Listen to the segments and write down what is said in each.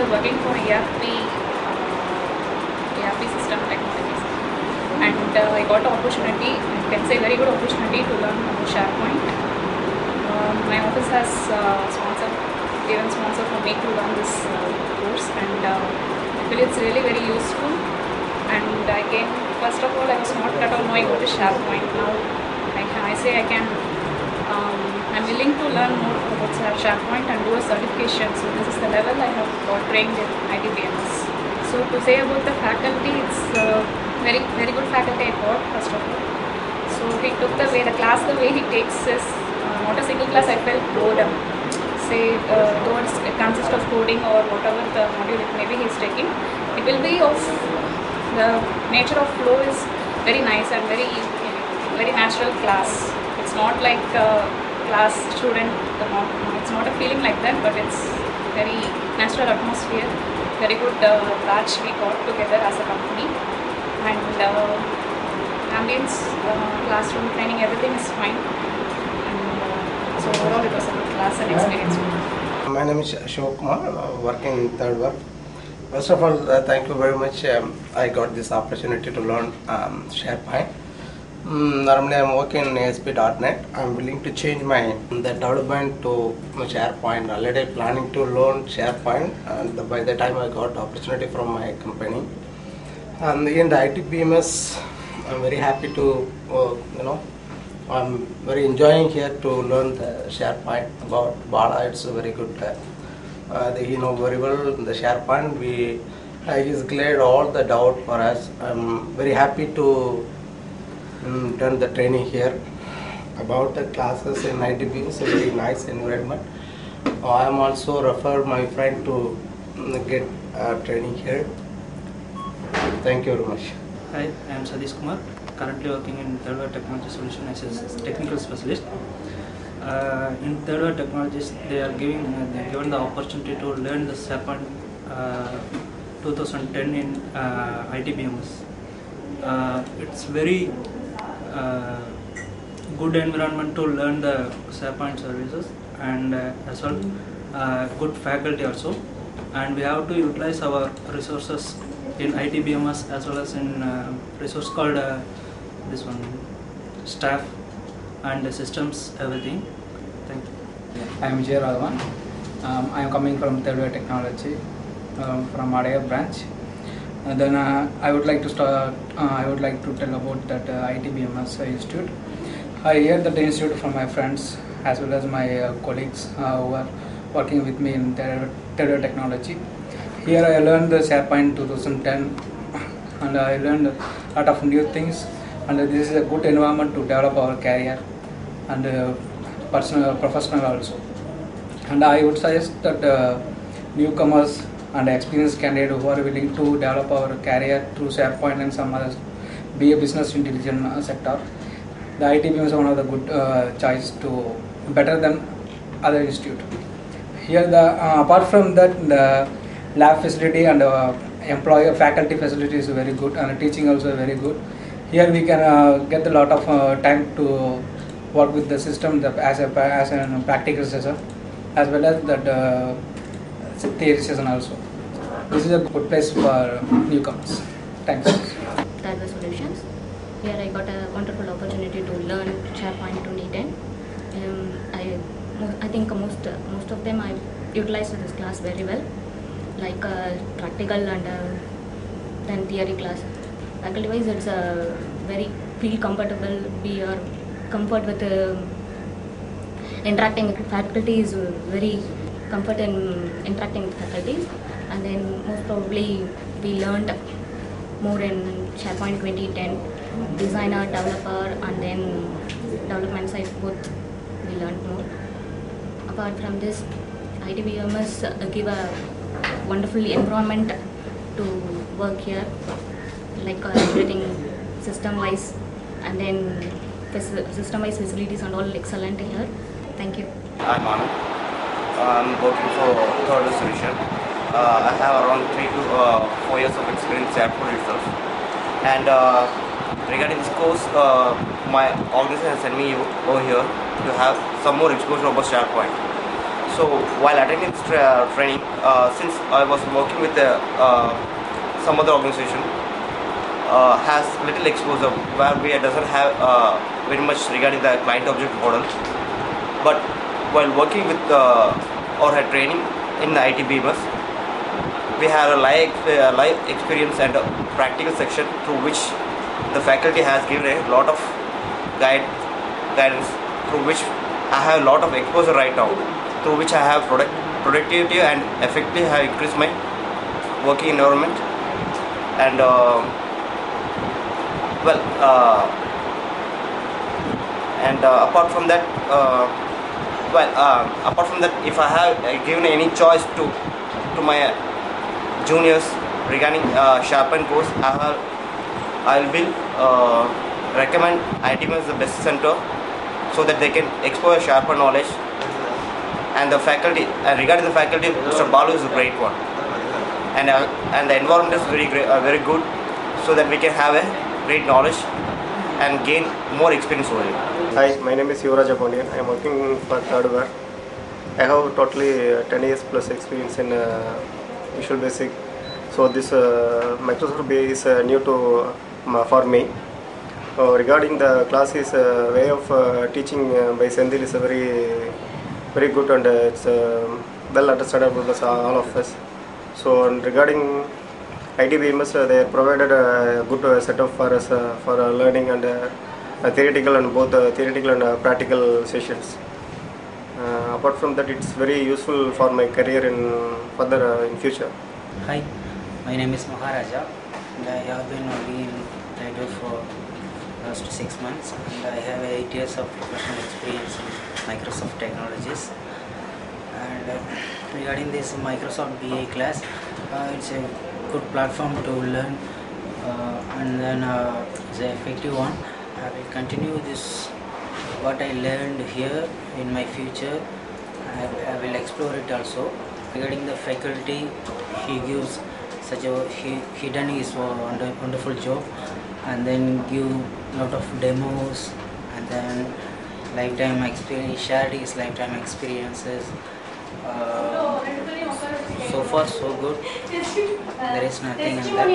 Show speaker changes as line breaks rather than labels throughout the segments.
working for ERP system technologies, and I got an opportunity, I can say very good opportunity to learn SharePoint. My office has given sponsor for me to learn this course, and I feel it's really very useful. And I came, first of all, I was not at all knowing what is SharePoint. Now I say I can. I'm willing to learn more about SharePoint and do a certification. So this is the level I have got trained in ITBMS. So to say about the faculty, it's very good faculty I got, first of all. So he took the way he takes is not a single class I felt boredom. Say though it consists of coding or whatever the module maybe he's taking, it will be of the nature of flow is very nice and very natural class. It's not like class student, it's not a feeling like that, but it's very natural atmosphere, very good batch we got together as a company, and ambience, classroom training, everything is fine, and so overall it was a good class and experience.
My name is Ashok Kumar, working in third work. First of all, thank you very much. I got this opportunity to learn SharePoint. Normally I'm working in ASP.NET. I'm willing to change the development to SharePoint. Already planning to learn SharePoint, and by the time I got opportunity from my company. And in the ITBMS, I'm very happy to, I'm very enjoying here to learn the SharePoint about Bala. It's a very good. He know very well the SharePoint. He's cleared all the doubt for us. I'm very happy to done the training here. About the classes in ITB, it's a very nice environment. I am also referred my friend to get training here. Thank you very much.
Hi, I am Sadish Kumar, currently working in Third World Technology Solution as a technical specialist. In Third World Technologies, they are given the opportunity to learn the SharePoint 2010 in ITBMS. It's very good environment to learn the SharePoint services, and as well good faculty also, and we have to utilize our resources in ITBMS as well as in resource called this one staff and systems, everything. Thank you.
I am Vijay Radhavan. I am coming from Third World Technology from Adaya branch. And then I would like to start. I would like to tell about that ITBMS Institute. I hear that institute from my friends as well as my colleagues who are working with me in Third World Technology. Here I learned the SharePoint 2010, and I learned a lot of new things. And this is a good environment to develop our career and professional also. And I would suggest that newcomers and experienced candidates who are willing to develop our career through SharePoint and some others, be a business intelligence sector, the ITBM is one of the good choice to better than other institute. Here, apart from that, the lab facility and employer faculty facility is very good, and teaching also very good. Here we can get a lot of time to work with the system as a practical session, as well as that theory session also. This is a good place for newcomers. Thanks.
Third World Solutions. Here I got a wonderful opportunity to learn SharePoint 2010. I think most of them I utilized this class very well, like practical and then theory class. Faculty wise, it's a very feel comfortable. We are comfort with interacting with faculty is very comfort in interacting with faculties, and then most probably we learned more in SharePoint 2010, designer, developer, and then development side both we learned more. Apart from this, ITBMS give a wonderful environment to work here, like everything system-wise, and then system-wise facilities and all excellent here. Thank you.
I'm Anand. I'm working for Third World Solution. I have around 3 to 4 years of experience in SharePoint itself. And regarding this course, my organization has sent me over here to have some more exposure about SharePoint. So while attending this training, since I was working with some other organization, has little exposure where we doesn't have very much regarding the client object model. But while working with or had training in the ITBMS, we have a live experience and a practical section through which the faculty has given a lot of guidance, through which I have a lot of exposure right now, through which I have productivity and effectively have increased my working environment. And apart from that, if I have given any choice to my juniors regarding SharePoint course, I will recommend ITBMS as the best center, so that they can explore SharePoint knowledge. And the faculty, regarding the faculty, Mr. Balu is a great one, and the environment is very good, so that we can have a great knowledge and gain more experience over here.
Hi, my name is Yuvraj Pondian. I am working for Thirdware. I have totally 10 years plus experience in Visual Basic. So this Microsoft BI is new to for me. Regarding the classes, way of teaching by Senthil is very good, and it's well understandable by all of us. So regarding ITBMS, they provided a good setup for us for learning and theoretical and both theoretical and practical sessions. Apart from that, it's very useful for my career in future.
Hi, my name is Maharaja, and I have been working in Taido for last 6 months, and I have 8 years of professional experience in Microsoft technologies. And regarding this Microsoft BA class, it's a good platform to learn, and then it's an effective one. I will continue this what I learned here in my future. I will explore it also. Regarding the faculty, he gives such a he done his wonderful job, and then give lot of demos, and then lifetime experience, shared his lifetime experiences. So far so good. There is nothing in that.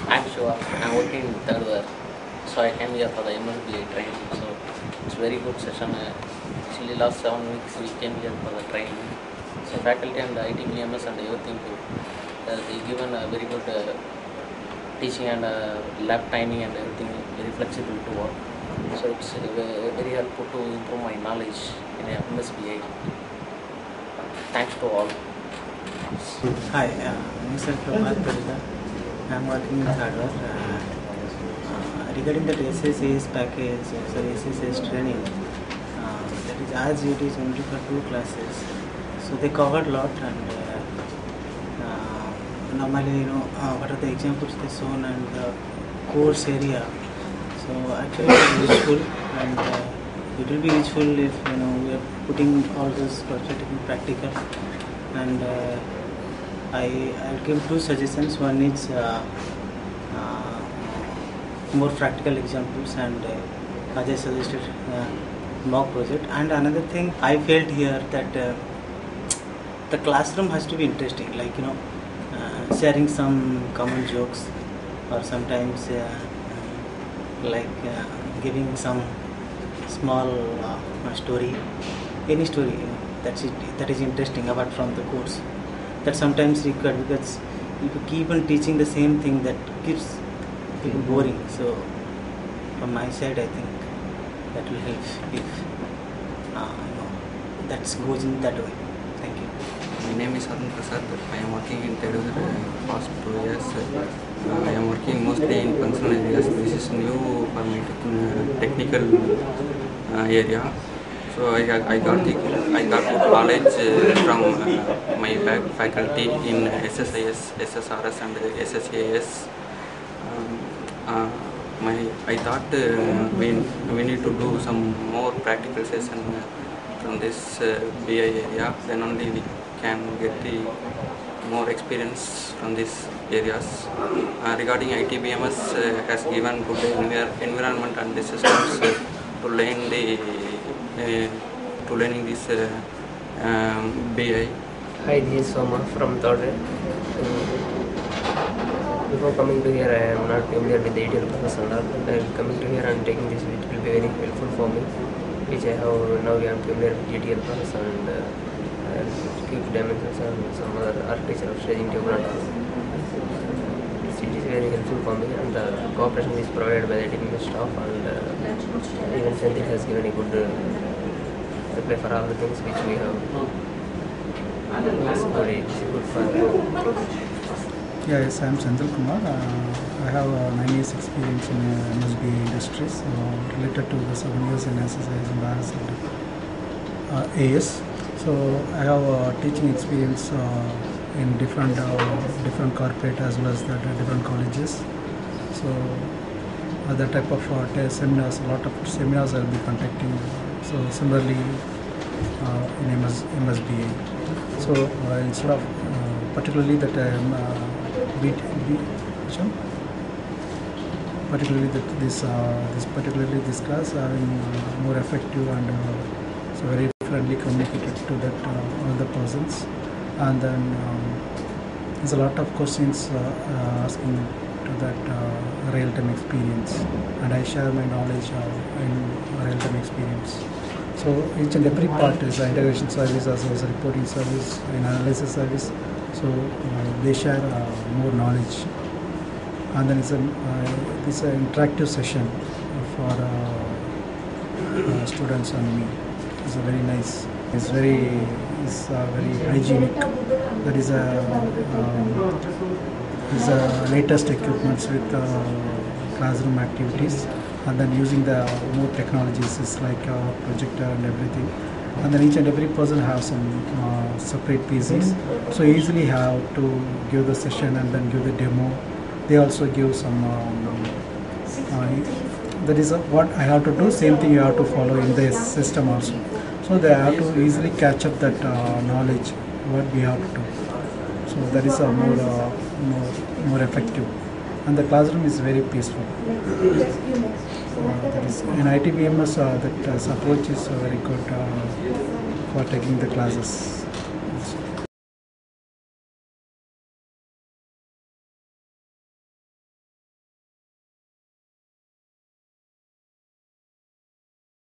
I'm sure I'm working in Thirdware, so I came here for the MSBA training. So it's very good session. Actually, last 7 weeks we came here for the training. So faculty and ITBMS and everything too. They given a very good teaching and lab timing and everything, very flexible to work. So it's very helpful to improve my knowledge in MSBA. Thanks to all.
Hi, myself Prabhat Parida. I am working in Thirdware. Regarding that SSAS package, SSAS training, that is as it is only for 2 classes. So they covered a lot, and normally what are the examples they shown and the course area. So actually it is useful, and it will be useful if we are putting all this project in practical. And I'll give 2 suggestions. One is more practical examples, and as I suggested, mock project. And another thing I felt here that the classroom has to be interesting, like sharing some common jokes, or sometimes giving some small story, any story that is interesting apart from the course. That sometimes required, because if you keep on teaching the same thing, that keeps people boring. So from my side, I think that will help if that goes in that way. Thank you.
My name is Arun Prasad. I am working in Thirdware past 2 years. I am working mostly in functional areas. This is new for me, technical area. So I got good knowledge from my faculty in SSIS, SSRS and SSAS. I thought we need to do some more practical session from this BI area. Then only we can get the more experience from these areas. Regarding ITBMS has given good environment and the systems to learning this BI.
Hi, this is Soma from third year. Before coming to here, I am not familiar with the ETL process and all. And coming to here and taking this, it will be very helpful for me, which I have now. I am familiar with ETL process and quick dimensions and some other architecture of staging table and all. It is very helpful for me, and the cooperation is provided by the team staff, and even Senthil has given a good reply for all the things which we have. It's good for
Yes, I am Senthil Kumar. I have 9 years experience in MSBA industries related to the 7 years in SSIS and BAS and AS. So I have teaching experience in different corporate as well as the different colleges. So that type of seminars, a lot of seminars I will be conducting. So similarly in MSBA. So instead of particularly that I am particularly that particularly this class are more effective and so very friendly communicated to that all the persons, and then there's a lot of questions asking to that real-time experience, and I share my knowledge in real-time experience. So each and every part is an integration service as well as a reporting service and analysis service. So they share more knowledge, and then it's an interactive session for students and me. It's a very nice. It's very hygienic. That is a latest equipments with classroom activities, and then using the more technologies is like projector and everything. And then each and every person has some separate PCs, so easily have to give the session and then give the demo. They also give some that is what I have to do, same thing you have to follow in this system also. So they have to easily catch up that knowledge what we have to do. So that is a more effective, and the classroom is very peaceful. That is in ITBMS that approach is very good for taking the classes.